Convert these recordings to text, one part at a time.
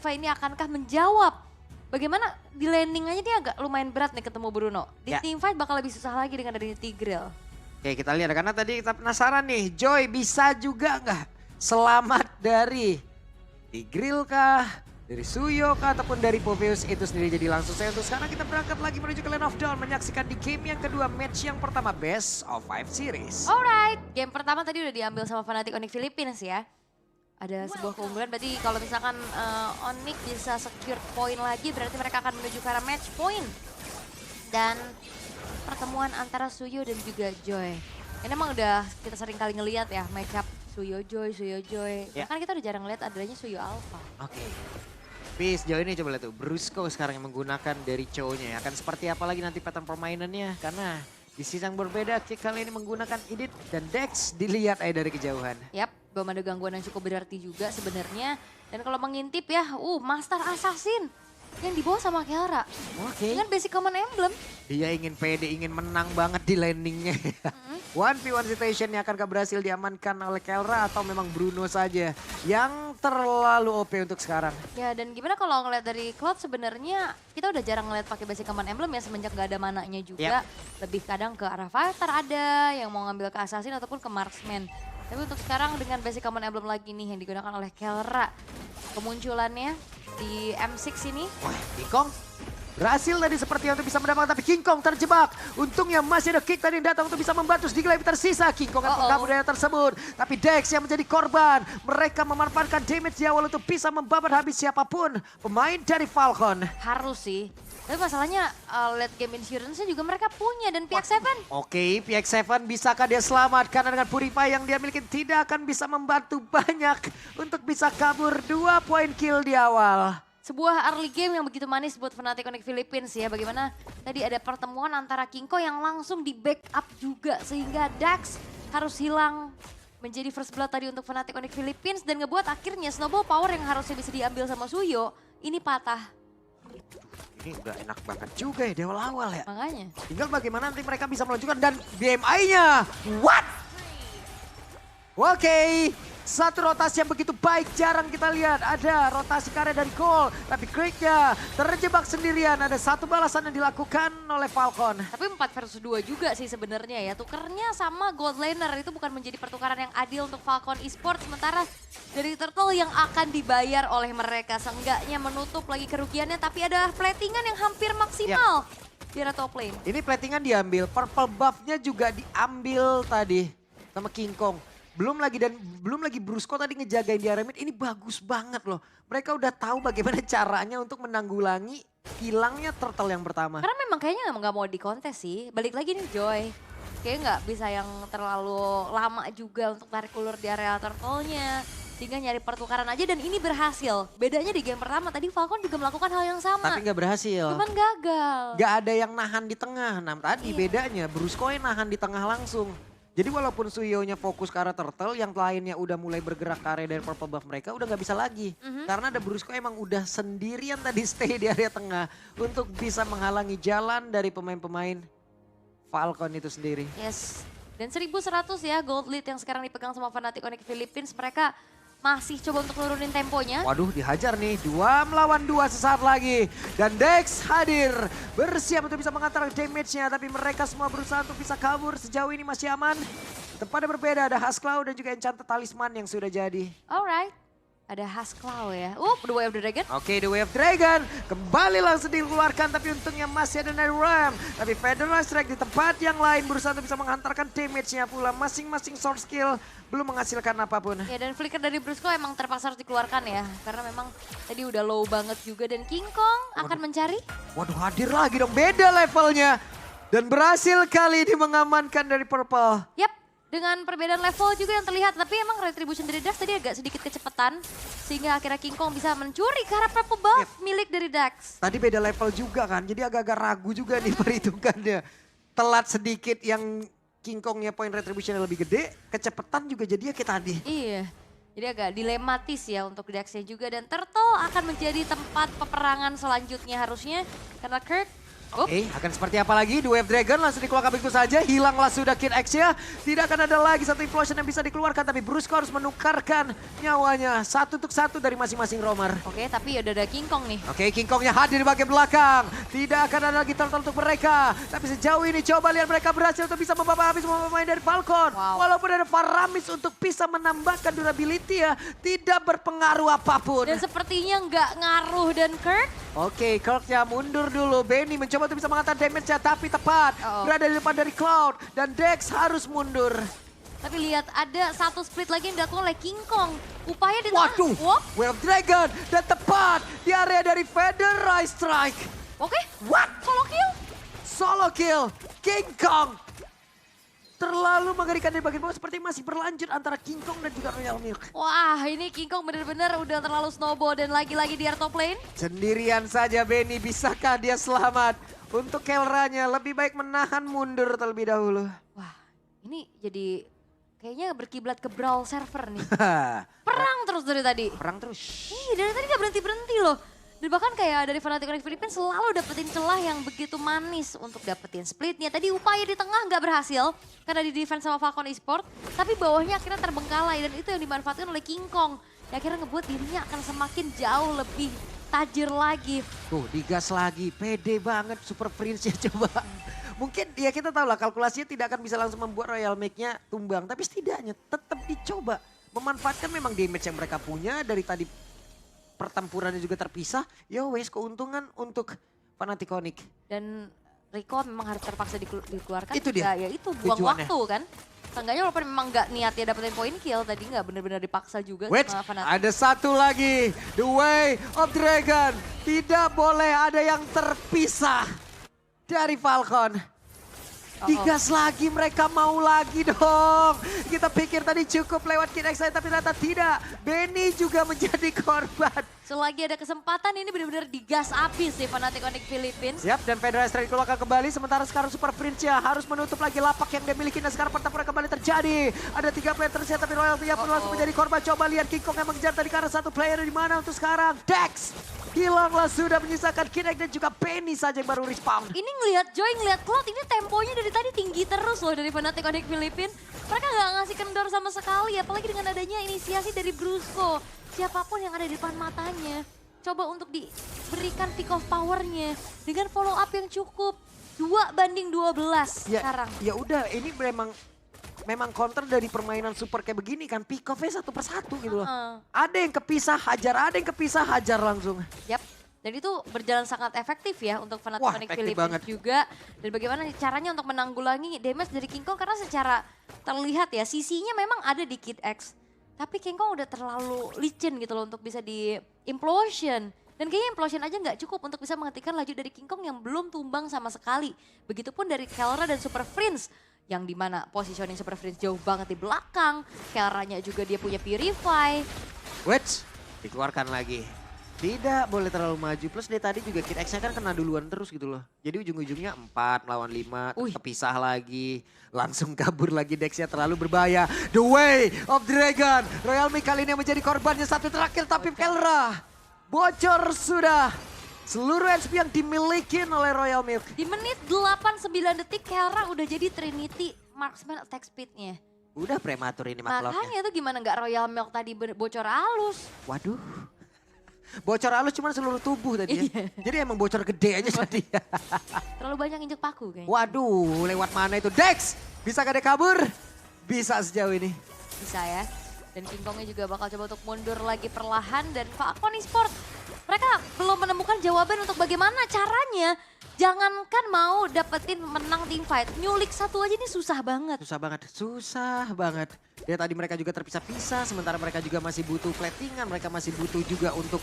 Purify ini akankah menjawab? Bagaimana di landing aja dia agak lumayan berat nih ketemu Bruno. Di Ya. teamfight bakal lebih susah lagi dengan adanya Tigreal. Oke, kita lihat karena tadi kita penasaran nih, Joy bisa juga nggak selamat dari Tigreal kah, dari Suyo kah, ataupun dari Poveus itu sendiri. Jadi langsung saja untuk sekarang kita berangkat lagi menuju ke Land of Dawn, menyaksikan di game yang kedua, match yang pertama Best of 5 Series. Alright, game pertama tadi udah diambil sama Fnatic Onyx Philippines ya. Ada sebuah keunggulan, berarti kalau misalkan Onyx bisa secure point lagi, berarti mereka akan menuju ke arah match point. Dan pertemuan antara Suyo dan juga Joy. Ini emang udah kita sering kali ngeliat ya, matchup Suyo Joy, Suyo Joy. Ya. Bahkan kita udah jarang lihat adanya Suyo Alpha. Oke. Tapi sejauh ini coba lihat tuh, Brusco sekarang yang menggunakan dari Chow-nya. Akan seperti apa lagi nanti pattern permainannya. Karena di sisi yang berbeda, Kick kali ini menggunakan Edit dan Dex dilihat aja dari kejauhan. Yap, belum ada gangguan yang cukup berarti juga sebenarnya. Dan kalau mengintip ya, Master Assassin yang dibawa sama Kelra. Oke. Dengan basic common emblem. Dia ingin pede, ingin menang banget di landingnya. 1v1 situation yang akan berhasil diamankan oleh Kelra atau memang Bruno saja yang terlalu OP untuk sekarang. Ya dan gimana kalau ngeliat dari Cloud sebenarnya kita udah jarang ngeliat pakai basic command emblem ya semenjak gak ada mananya juga. Lebih kadang ke arah fighter ada yang mau ngambil ke assassin ataupun ke marksman. Tapi untuk sekarang dengan basic command emblem lagi nih yang digunakan oleh Kelra. Kemunculannya di M6 ini. Wah, King Kong berhasil tadi seperti untuk bisa mendapatkan, tapi King Kong terjebak. Untungnya masih ada Kick tadi yang datang untuk bisa membantu sedikit lebih tersisa. King Kong akan kabur dari tersebut. Tapi Dex yang menjadi korban. Mereka memanfaatkan damage di awal untuk bisa membabat habis siapapun pemain dari Falcon. Harus sih. Tapi masalahnya late game insurance-nya juga mereka punya dan pihak Seven. Oke, PX7 bisakah dia selamat? Karena dengan Purify yang dia miliki tidak akan bisa membantu banyak untuk bisa kabur 2 poin kill di awal. Sebuah early game yang begitu manis buat Fnatic Onyx Philippines ya. Bagaimana tadi ada pertemuan antara King Kong yang langsung di backup juga. Sehingga Dax harus hilang menjadi first blood tadi untuk Fnatic Onyx Philippines. Dan ngebuat akhirnya snowball power yang harusnya bisa diambil sama Suyo ini patah. Ini udah enak banget juga ya di awal-awal ya. Makanya. Tinggal bagaimana nanti mereka bisa melanjutkan dan BMI-nya. What? Oke, satu rotasi yang begitu baik jarang kita lihat. Ada rotasi karya dari Cole, tapi Creek-nya terjebak sendirian. Ada satu balasan yang dilakukan oleh Falcon. Tapi 4 versus 2 juga sih sebenarnya ya. Tukernya sama Gold Laner itu bukan menjadi pertukaran yang adil untuk Falcon Esports. Sementara dari Turtle yang akan dibayar oleh mereka. Seenggaknya menutup lagi kerugiannya. Tapi ada platingan yang hampir maksimal di arah top lane. Ini platingan diambil, purple buff-nya juga diambil tadi sama King Kong. Belum lagi Brusco tadi ngejagain di area mid, ini bagus banget loh. Mereka udah tahu bagaimana caranya untuk menanggulangi hilangnya turtle yang pertama. Karena memang kayaknya nggak mau dikontes sih. Balik lagi nih Joy. Kayaknya nggak bisa yang terlalu lama juga untuk tarik ulur di area turtle-nya. Sehingga nyari pertukaran aja dan ini berhasil. Bedanya di game pertama tadi Falcon juga melakukan hal yang sama. Tapi nggak berhasil. Cuman gagal. Gak ada yang nahan di tengah. Nah tadi bedanya Brusco yang nahan di tengah langsung. Jadi walaupun Suyo-nya fokus ke arah turtle, yang lainnya udah mulai bergerak ke area dari purple buff mereka udah gak bisa lagi. Karena ada Brusco emang udah sendirian tadi stay di area tengah untuk bisa menghalangi jalan dari pemain-pemain Falcon itu sendiri. Yes. Dan 1100 ya gold lead yang sekarang dipegang sama Fnatic Onyx Philippines. Mereka masih coba untuk nurunin temponya. Waduh dihajar nih, 2 melawan 2 sesaat lagi. Dan Dex hadir, bersiap untuk bisa mengantar damage-nya. Tapi mereka semua berusaha untuk bisa kabur, sejauh ini masih aman. Tempatnya berbeda, ada Hasclaw dan juga Enchanted Talisman yang sudah jadi. Alright. Ada Hasclaw ya. The Way of the Dragon. Oke, The Way of Dragon kembali langsung dikeluarkan, tapi untungnya masih ada Night Ram. Tapi Federal Strike di tempat yang lain berusaha untuk bisa menghantarkan damage-nya pula. Masing-masing sword skill belum menghasilkan apapun. Ya dan flicker dari Brusco emang terpaksa harus dikeluarkan ya. Karena memang tadi udah low banget juga dan King Kong akan mencari. Waduh hadir lagi dong, beda levelnya. Dan berhasil kali ini mengamankan dari Purple. Yap, dengan perbedaan level juga yang terlihat. Tapi emang Retribution dari Dax tadi agak sedikit kecepatan. Sehingga akhirnya King Kong bisa mencuri ke arah purple buff milik dari Dax. Tadi beda level juga kan, jadi agak-agak ragu juga nih perhitungannya. Telat sedikit yang King Kongnya poin retribution lebih gede, kecepatan juga jadinya kayak tadi. Iya, jadi agak dilematis ya untuk Dax-nya juga. Dan Turtle akan menjadi tempat peperangan selanjutnya harusnya. Karena Kirk Oke, akan seperti apa lagi? The Wave Dragon langsung dikeluarkan begitu saja. Hilanglah sudah Kid X-nya. Tidak akan ada lagi satu implosion yang bisa dikeluarkan. Tapi Brusco harus menukarkan nyawanya. Satu untuk satu dari masing-masing roamer. Oke, tapi udah ada King Kong nih. Oke, King Kongnya hadir di bagian belakang. Tidak akan ada lagi turtle untuk mereka. Tapi sejauh ini coba lihat mereka berhasil untuk bisa membawa habis semua pemain dari Falcon. Wow. Walaupun ada Faramis untuk bisa menambahkan durability ya. Tidak berpengaruh apapun. Dan sepertinya nggak ngaruh dan Kirk. Oke, Kirk-nya mundur dulu. Benny mencoba untuk bisa mengangkat damage-nya tapi tepat. Berada di depan dari Cloud dan Dex harus mundur. Tapi lihat ada satu split lagi yang dilakukan oleh King Kong. Upaya di tengah. Waduh, Wop. Wave Dragon dan tepat di area dari Feather Rise Strike. Oke. What? Solo kill. Solo kill, King Kong. Terlalu mengerikan di bagian bawah seperti masih berlanjut antara King Kong dan juga Royal Milk. Wah, ini King Kong benar-benar udah terlalu snowball dan lagi-lagi di top lane. Sendirian saja Benny, bisakah dia selamat? Untuk Kelranya lebih baik menahan mundur terlebih dahulu. Wah, ini jadi kayaknya berkiblat ke Brawl server nih. Perang terus dari tadi. Perang terus. Dari tadi gak berhenti-berhenti loh. Dan bahkan kayak dari Fnatic Onyx Philippines selalu dapetin celah yang begitu manis untuk dapetin splitnya. Tadi upaya di tengah nggak berhasil karena di defense sama Falcon Esports. Tapi bawahnya akhirnya terbengkalai dan itu yang dimanfaatkan oleh King Kong. Yang akhirnya ngebuat dirinya akan semakin jauh lebih tajir lagi. Tuh digas lagi, pede banget Super Prince-nya coba. Mungkin ya kita tahu lah kalkulasinya tidak akan bisa langsung membuat Royal Make-nya tumbang. Tapi setidaknya tetap dicoba. Memanfaatkan memang damage yang mereka punya dari tadi. Pertempurannya juga terpisah, ya wes keuntungan untuk Fnatic Onyx. Dan Rico memang harus terpaksa dikeluarkan. Itu dia. Ya itu buang tujuannya. waktu kan. Seenggaknya walaupun memang nggak niatnya dapetin poin kill, tadi nggak benar-benar dipaksa juga Wait, sama Fnatic. ada satu lagi, The Way of Dragon. Tidak boleh ada yang terpisah dari Falcon. Digas lagi, mereka mau lagi dong. Kita pikir tadi cukup lewat Kid X tapi ternyata tidak. Benny juga menjadi korban. Selagi ada kesempatan ini benar-benar digas abis sih Fnatic Onyx Philippines. Siap, dan Federer Strike dikeluarkan kembali. Sementara sekarang Super Prince-nya harus menutup lagi lapak yang dia miliki. Dan sekarang pertempuran kembali terjadi. Ada 3 player tersiap tapi Royal Tia pun langsung menjadi korban. Coba lihat King Kong yang mengejar tadi karena satu player di mana untuk sekarang. Dex hilanglah sudah menyisakan Kid X dan juga Penny saja yang baru respawn. Ini ngelihat Joy, ngelihat Cloud, ini temponya dari tadi tinggi terus loh dari Fnatic Onyx Philippines. Mereka nggak ngasih kendor sama sekali, apalagi dengan adanya inisiasi dari Brusco. Siapapun yang ada di depan matanya, coba untuk diberikan peak of power-nya dengan follow up yang cukup. 2-12 sekarang. Ya udah, ini memang counter dari permainan super kayak begini kan, pick off-nya satu persatu gitu loh. Ada yang kepisah hajar, ada yang kepisah hajar langsung. Yap. Dan itu berjalan sangat efektif ya untuk Fnatic Onyx Philippines banget juga. Dan bagaimana caranya untuk menanggulangi damage dari King Kong karena secara terlihat ya sisinya memang ada di Kid X. Tapi King Kong udah terlalu licin gitu loh untuk bisa di implosion. Dan kayaknya implosion aja nggak cukup untuk bisa menghentikan laju dari King Kong yang belum tumbang sama sekali. Begitupun dari Kelra dan Super Prince. Yang dimana positioning Super Prince jauh banget di belakang. Kelranya juga dia punya Purify. Wait, dikeluarkan lagi. Tidak boleh terlalu maju. Plus dia tadi juga Kid X-nya kan kena duluan terus gitu loh. Jadi ujung-ujungnya 4 lawan 5, kepisah lagi. Langsung kabur lagi, Dex-nya terlalu berbahaya. The Way of Dragon. Royal Milk kali ini menjadi korbannya satu terakhir. Tapi Kelra bocor sudah. Seluruh HP yang dimiliki oleh Royal Milk. Di menit 8-9 detik Kelra udah jadi Trinity Marksman attack speed-nya. Udah prematur ini makloknya. Makanya tuh gimana nggak Royal Milk tadi bocor halus. Waduh. Bocor halus cuma seluruh tubuh tadi ya. Jadi emang bocor gede aja tadi. Terlalu banyak injek paku kayaknya. Waduh, lewat mana itu? Dex, bisa gak dia kabur? Bisa sejauh ini. Bisa ya. Dan King Kongnya juga bakal coba untuk mundur lagi perlahan. Dan Falcon Esports, mereka belum menemukan jawaban untuk bagaimana caranya. Jangankan mau dapetin menang team fight, nyulik satu aja ini susah banget. Susah banget, susah banget. Ya tadi mereka juga terpisah-pisah, sementara mereka juga masih butuh platingan, mereka masih butuh juga untuk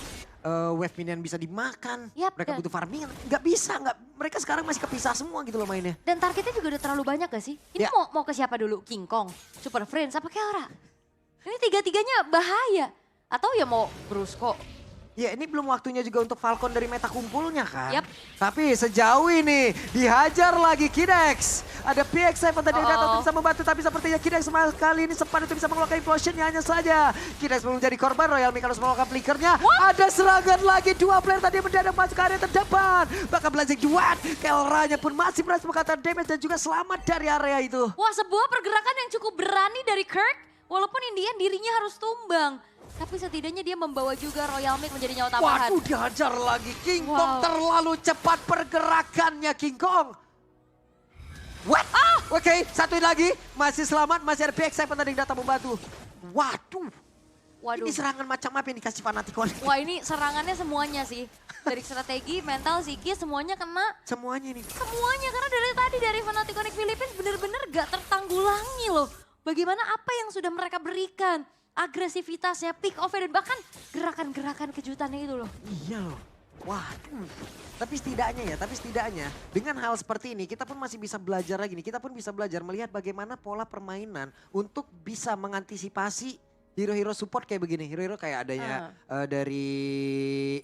wave minion bisa dimakan. Yap, mereka butuh farmingan, nggak bisa, mereka sekarang masih kepisah semua gitu loh mainnya. Dan targetnya juga udah terlalu banyak gak sih? Ini mau ke siapa dulu? King Kong, Super Friends, apa Kelra? Ini tiga-tiganya bahaya. Atau ya mau Brusco, Ya ini belum waktunya juga untuk Falcon dari meta kumpulnya kan. Yap. Tapi sejauh ini dihajar lagi Kidex. Ada PX7 tadi datang untuk bisa membantu. Tapi sepertinya Kidex kali ini sempat untuk bisa mengeluarkan implosionnya hanya saja. Kidex belum menjadi korban, Royal Mika harus mengeluarkan flickernya. Ada serangan lagi, dua player tadi mendadak masuk ke area terdepan. Bahkan Blazing Duat, Kelranya pun masih berhasil mengatakan damage dan juga selamat dari area itu. Wah, sebuah pergerakan yang cukup berani dari Kirk. Walaupun Indian dirinya harus tumbang. Tapi setidaknya dia membawa juga Royal Mik menjadi nyawa tambahan. Waduh, dihajar lagi. King Kong terlalu cepat pergerakannya King Kong. What? Oke, satu lagi. Masih selamat, masih ada PX7 tadi yang datang membantu. Waduh. Ini serangan macam apa yang dikasih Fnatic? Wah, ini serangannya semuanya sih. Dari strategi, mental, psikis, semuanya kena. Semuanya nih. Semuanya, karena dari tadi dari Fnatic Onyx Philippines bener-bener gak tertanggulangi loh. Bagaimana apa yang sudah mereka berikan. Agresivitasnya, pick off dan bahkan gerakan-gerakan kejutannya itu loh. Iya loh. Waduh. Tapi setidaknya dengan hal seperti ini kita pun masih bisa belajar lagi nih. Kita pun bisa belajar melihat bagaimana pola permainan untuk bisa mengantisipasi hero-hero support kayak begini. Hero-hero kayak adanya dari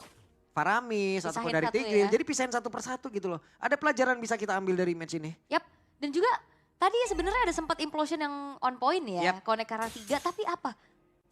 Faramis ataupun dari Tigreal. Jadi pisahin satu persatu gitu loh. Ada pelajaran bisa kita ambil dari match ini. Yap, dan juga tadi sebenarnya ada sempat implosion yang on point ya. Connect karena 3, tapi apa?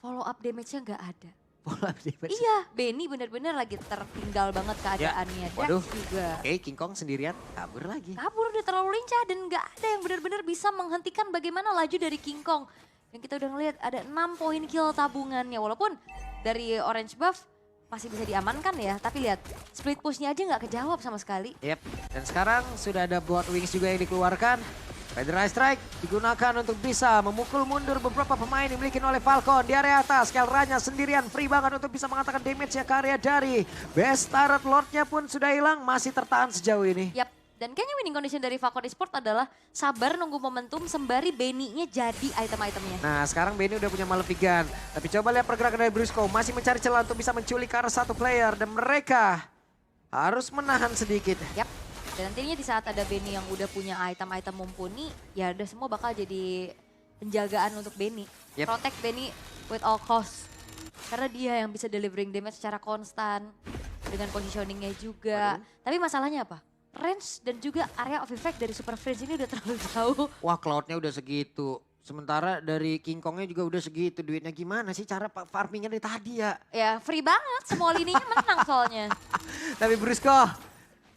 Follow up damage-nya nggak ada. Follow up damage? Iya, Benny benar-benar lagi tertinggal banget keadaannya. Waduh, juga. Oke, King Kong sendirian kabur lagi. Kabur, udah terlalu lincah dan nggak ada yang benar-benar bisa menghentikan bagaimana laju dari King Kong. Yang kita udah ngeliat ada 6 poin kill tabungannya. Walaupun dari Orange Buff masih bisa diamankan ya. Tapi lihat, split push-nya aja nggak kejawab sama sekali. Yep, dan sekarang sudah ada Blood Wings juga yang dikeluarkan. Federal Strike digunakan untuk bisa memukul mundur beberapa pemain dimiliki oleh Falcon di area atas. Kelranya sendirian free banget untuk bisa mengatakan damage-nya ke area dari Best Turret. Lordnya pun sudah hilang, masih tertahan sejauh ini. Yap, dan kayaknya winning condition dari Falcon Esports adalah sabar nunggu momentum sembari Benny-nya jadi item-itemnya. Nah sekarang Benny udah punya Malefican. Tapi coba lihat pergerakan dari Brusco, masih mencari celah untuk bisa menculik ke arah satu player. Dan mereka harus menahan sedikit. Yap. Dan nantinya di saat ada Benny yang udah punya item-item mumpuni, ya udah semua bakal jadi penjagaan untuk Benny. Protect Benny with all cost. Karena dia yang bisa delivering damage secara konstan. Dengan positioningnya juga. Tapi masalahnya apa? Range dan juga area of effect dari Super Friends ini udah terlalu jauh. Wah, Cloud-nya udah segitu. Sementara dari King Kong-nya juga udah segitu. Duitnya gimana sih cara farmingnya dari tadi ya? Ya free banget, semua lininya menang soalnya. Tapi Brusco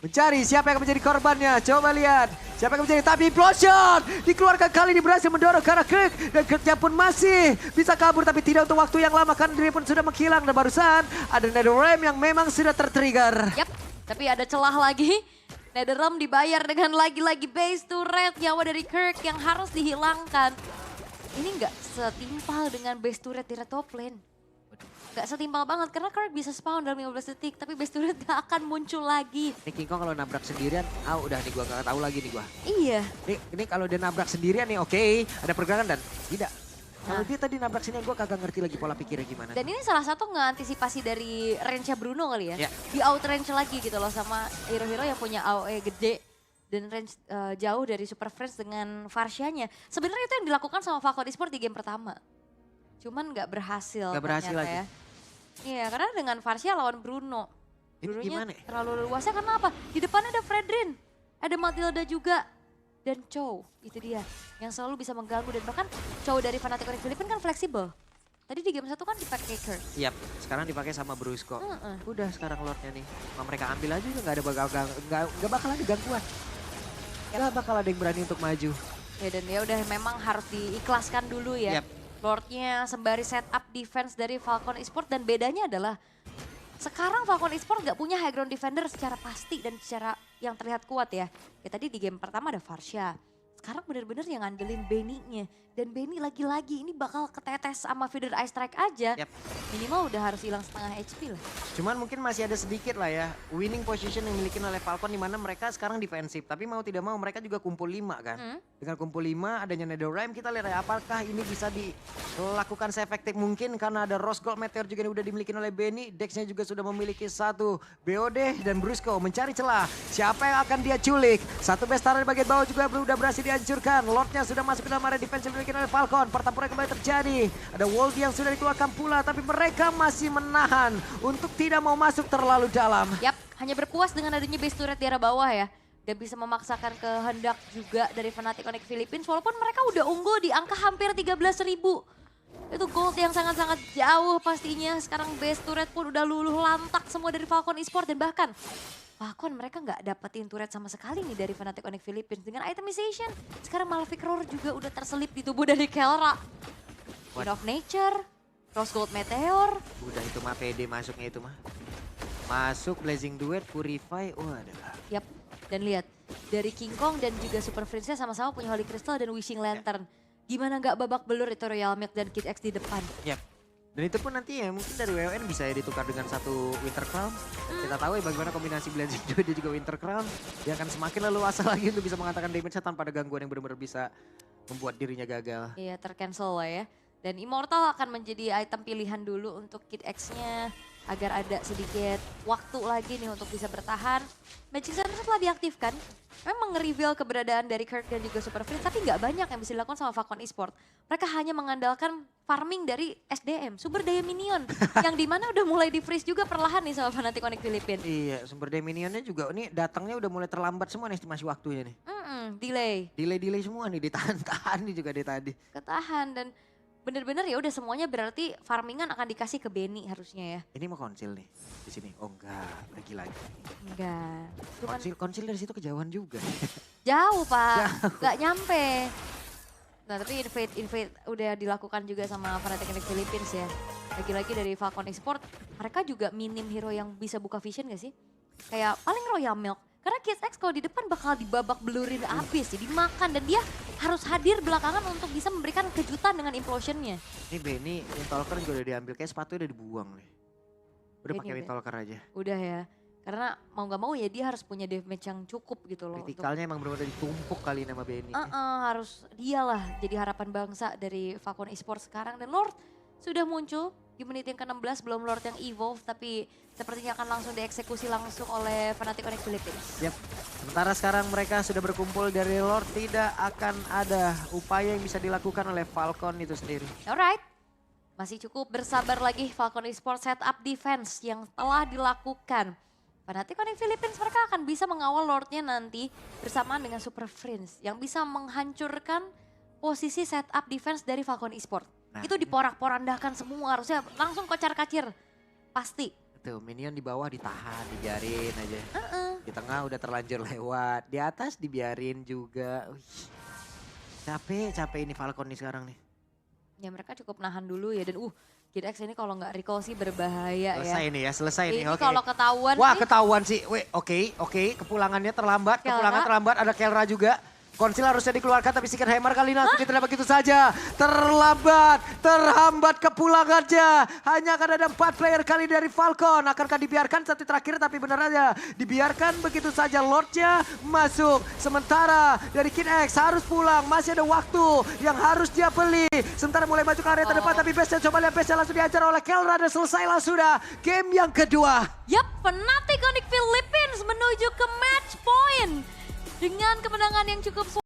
mencari siapa yang akan menjadi korbannya. Coba lihat siapa yang akan menjadi. Tapi implosion dikeluarkan kali ini berhasil mendorong ke arah Kirk. Dan Kirknya pun masih bisa kabur tapi tidak untuk waktu yang lama. Karena diri pun sudah menghilang. Dan barusan ada NetherRealm yang memang sudah tertrigger. Yap, tapi ada celah lagi. NetherRealm dibayar dengan lagi-lagi base turret. Nyawa dari Kirk yang harus dihilangkan. Ini nggak setimpal dengan base turret di red top lane. Gak setimpal banget karena Kirk bisa spawn dalam 15 detik tapi base turret gak akan muncul lagi. Ini King Kong kalau nabrak sendirian, udah nih gua gak tahu lagi nih gua. Iya. Ini kalau dia nabrak sendirian nih oke, ada pergerakan dan tidak. Kalau dia tadi nabrak sini gua kagak ngerti lagi pola pikirnya gimana. Dan ini salah satu ngeantisipasi dari range-nya Bruno kali ya. Di outrange lagi gitu loh sama hero-hero yang punya AOE gede. Dan range jauh dari Super Friends dengan Varsha-nya. Sebenarnya itu yang dilakukan sama Falcon Esports di game pertama. Cuman gak berhasil. Gak berhasil lagi. Ya. Iya, karena dengan Varsha lawan Bruno. Brunonya terlalu luasnya karena apa? Di depannya ada Fredrin, ada Matilda juga, dan Chow. Itu dia, yang selalu bisa mengganggu. Dan bahkan Chow dari Fnatic Onyx Philippines kan fleksibel. Tadi di game 1 kan dipakai Kirk. Yap, sekarang dipakai sama Brusco. Udah sekarang Lordnya nih, mereka ambil aja gak bakal ada gangguan. Gak bakal ada yang berani untuk maju. Ya dan ya udah memang harus diikhlaskan dulu ya. Lordnya sembari setup defense dari Falcon Esports dan bedanya adalah sekarang Falcon Esports gak punya high ground defender secara pasti dan secara yang terlihat kuat ya. Ya tadi di game pertama ada Varsha, sekarang bener-bener yang ngandelin Benny-nya. Dan Benny lagi-lagi ini bakal ketetes sama Feeder Ice Strike aja. Minimal udah harus hilang setengah HP lah. Cuman mungkin masih ada sedikit lah ya winning position yang dimiliki oleh Falcon di mana mereka sekarang defensif. Tapi mau tidak mau mereka juga kumpul 5 kan. Dengan kumpul 5 adanya NetherRealm kita lihat ya apakah ini bisa dilakukan seefektif mungkin. Karena ada Rose Gold Meteor juga yang udah dimiliki oleh Benny. Dex-nya juga sudah memiliki satu BOD dan Brusco mencari celah. Siapa yang akan dia culik? Satu best turret di bagian bawah juga udah berhasil dia dihancurkan. Lordnya sudah masuk ke dalam area defense yang dimiliki oleh Falcon. Pertempuran kembali terjadi. Ada Wall yang sudah dikeluarkan pula, tapi mereka masih menahan untuk tidak mau masuk terlalu dalam. Yap, hanya berpuas dengan adanya base turret di arah bawah ya. Gak bisa memaksakan kehendak juga dari Fnatic Onyx Philippines, walaupun mereka udah unggul di angka hampir 13.000. Itu gold yang sangat-sangat jauh pastinya. Sekarang base turret pun udah luluh lantak semua dari Falcon Esports. Dan bahkan Falcon mereka nggak dapetin turret sama sekali nih dari Fnatic Onyx Philippines. Dengan itemization, sekarang Malefic Roar juga udah terselip di tubuh dari Kelra. Wind of Nature, Rose Gold Meteor. Udah itu mah PD masuknya itu mah. Masuk Blazing Duet, Purify, waduh. Yap, dan lihat dari King Kong dan juga Super Princess sama-sama punya Holy Crystal dan Wishing Lantern. Gimana nggak babak belur itu Royal Milk dan Kid X di depan. Yap. Dan itu pun nanti ya mungkin dari WON bisa ya ditukar dengan satu Winter Crown. Kita tahu ya bagaimana kombinasi Blazing Duet dan juga Winter Crown. Dia akan semakin leluasa lagi untuk bisa mengatakan damage tanpa ada gangguan yang benar-benar bisa membuat dirinya gagal. Iya, tercancel lah ya. Dan Immortal akan menjadi item pilihan dulu untuk Kid X-nya. Agar ada sedikit waktu lagi nih untuk bisa bertahan. Magic Center telah diaktifkan. Memang nge-reveal keberadaan dari Kirk dan juga Super Friends, tapi nggak banyak yang bisa dilakukan sama Falcon Esports. Mereka hanya mengandalkan farming dari SDM, sumber daya minion. Yang dimana udah mulai di-freeze juga perlahan nih sama Fnatic Onyx Philippines. Iya, sumber daya minionnya juga ini datangnya udah mulai terlambat semua nih estimasi waktunya nih. Delay. Delay semua nih, ditahan-tahan nih juga dari tadi. Ketahan dan bener-bener ya udah semuanya berarti farmingan akan dikasih ke Benny harusnya ya. Ini mau konsil nih di sini. Oh enggak, lagi lagi. Enggak. Cuman Konsil dari situ kejauhan juga. jauh Pak, nggak nyampe. Nah tapi invade udah dilakukan juga sama Fnatic Onyx Philippines ya. Lagi-lagi dari Falcon Esports, mereka juga minim hero yang bisa buka vision gak sih? Kayak paling Royal Milk. Karena Kid X kalau di depan bakal dibabak belurin abis, jadi makan. Dan dia harus hadir belakangan untuk bisa memberikan kejutan dengan implosionnya. Ini Benny, Windtalker juga udah diambil, kayak sepatu udah dibuang nih. Udah pakai Windtalker aja. Udah ya, karena mau gak mau ya dia harus punya damage yang cukup gitu loh. Kritikalnya emang benar-benar ditumpuk kali nama Benny. Harus dialah jadi harapan bangsa dari Falcon Esports sekarang. Dan Lord sudah muncul di menit yang ke-16, belum Lord yang evolve, tapi sepertinya akan langsung dieksekusi langsung oleh Fnatic Onyx Philippines. Yap. Sementara sekarang mereka sudah berkumpul dari Lord, tidak akan ada upaya yang bisa dilakukan oleh Falcon itu sendiri. Alright, masih cukup bersabar lagi Falcon Esports setup defense yang telah dilakukan. Fnatic Onyx Philippines mereka akan bisa mengawal Lordnya nanti bersamaan dengan Super Friends yang bisa menghancurkan posisi setup defense dari Falcon Esports. Nah, itu diporak-porandakan semua, harusnya langsung kocar-kacir. Pasti. Tuh, minion di bawah ditahan, dibiarin aja. Di tengah udah terlanjur lewat, di atas dibiarin juga. Capek ini Falcon nih sekarang nih. Ya mereka cukup nahan dulu ya, dan Kid X ini kalau nggak recall sih berbahaya selesai ya. Nih ya, selesai nih. Ini kalau ketahuan wah sih. ketahuan sih, oke. Kepulangannya terlambat, ada Kelra juga. Konsil harusnya dikeluarkan tapi Seeker Hammer kali ini langsung ditembak begitu saja. Terhambat kepulangannya. Hanya akan ada 4 player kali dari Falcon. Akankah dibiarkan satu terakhir tapi benar aja. Dibiarkan begitu saja, Lordnya masuk. Sementara dari Kid X harus pulang. Masih ada waktu yang harus dia beli. Sementara mulai maju ke area terdepan tapi base coba lihat base langsung diajar oleh Kelra dan selesai lah sudah game yang kedua. Yap, Fnatic Onyx Philippines menuju ke match point. Dengan kemenangan yang cukup